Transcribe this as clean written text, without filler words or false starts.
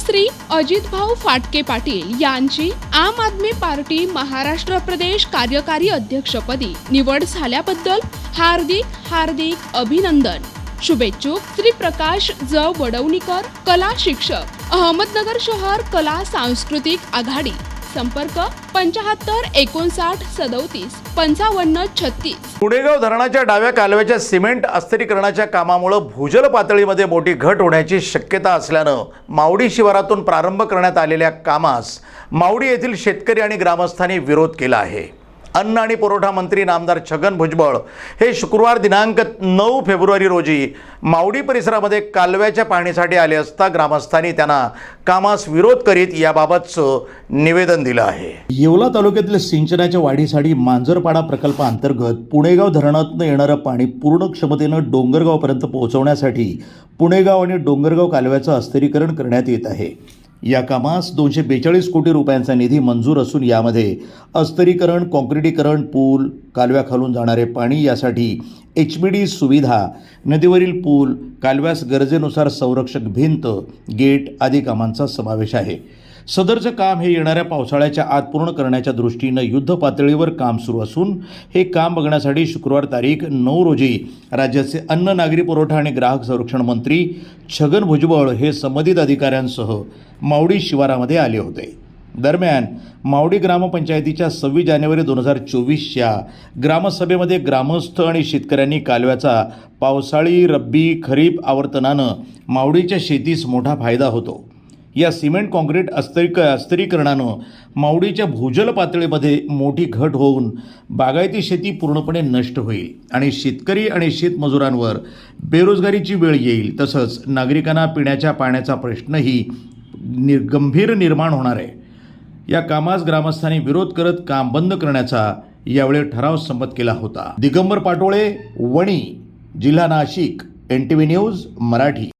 श्री अजितभाऊ फाटके पाटील यांची आम आदमी पार्टी महाराष्ट्र प्रदेश कार्यकारी अध्यक्षपदी निवड झाल्याबद्दल हार्दिक अभिनंदन। शुभेच्छुक श्री प्रकाश ज वडवणीकर, कला शिक्षक, अहमदनगर शहर कला सांस्कृतिक आघाडी। संपर्क 75 59 37 55 36। पुणेगाव धरणाच्या डाव्या कालव्याच्या सिमेंट अस्थिरीकरणाच्या कामामुळे भूजल पातळीमध्ये मोठी घट होण्याची शक्यता असल्यानं मावडी शिवारातून प्रारंभ करण्यात आलेल्या कामास मावडी येथील शेतकरी आणि ग्रामस्थांनी विरोध केला आहे। अन्न आणि पुरवठा मंत्री नामदार छगन भुजबळ हे शुक्रवार दिनांक 9 फेब्रुवारी रोजी मावडी परिसरामध्ये कालव्याच्या पाहणीसाठी आले असता ग्रामस्थांनी त्यांना कामास विरोध करीत याबाबतचं निवेदन दिलं आहे। येवला तालुक्यातील सिंचनाच्या वाढीसाठी मांजरपाडा प्रकल्पाअंतर्गत पुणेगाव धरणातून येणारं पाणी पूर्ण क्षमतेनं डोंगरगावपर्यंत पोहोचवण्यासाठी पुणेगाव आणि डोंगरगाव कालव्याचं अस्थिरीकरण करण्यात येत आहे। या कामास 242 कोटी रुपयांचा निधी मंजूर असून यामध्ये अस्थिरीकरण, काँक्रिटीकरण, पूल, कालव्याखालून जाणारे पाणी यासाठी HMD सुविधा, नदीवरील पूल, कालव्यास गरजेनुसार संरक्षक भिंत, गेट आदी कामांचा समावेश आहे। सदरचं काम हे येणाऱ्या पावसाळ्याच्या आत पूर्ण करण्याच्या दृष्टीनं युद्ध पातळीवर काम सुरू असून हे काम बघण्यासाठी शुक्रवार तारीख 9 रोजी राज्याचे अन्न, नागरी पुरवठा आणि ग्राहक संरक्षण मंत्री छगन भुजबळ हे संबंधित अधिकाऱ्यांसह मावडी शिवारामध्ये आले होते। दरम्यान मावडी ग्रामपंचायतीच्या 26 जानेवारी 2024च्या ग्रामसभेमध्ये ग्रामस्थ आणि शेतकऱ्यांनी कालव्याचा पावसाळी, रब्बी, खरीप आवर्तनानं मावडीच्या शेतीस मोठा फायदा होतो। या सिमेंट काँक्रीट अस्थिरीकरणानं मावडीच्या भूजल पातळीमध्ये मोठी घट होऊन बागायती शेती पूर्णपणे नष्ट होईल आणि शेतकरी आणि शेतमजुरांवर बेरोजगारीची वेळ येईल। तसंच नागरिकांना पिण्याच्या पाण्याचा प्रश्नही गंभीर निर्माण होणार आहे। या कामास ग्रामस्थांनी विरोध करत काम बंद करण्याचा यावेळी ठराव संमत केला होता। दिगंबर पाटोळे, वणी, जिल्हा नाशिक, NTV न्यूज मराठी।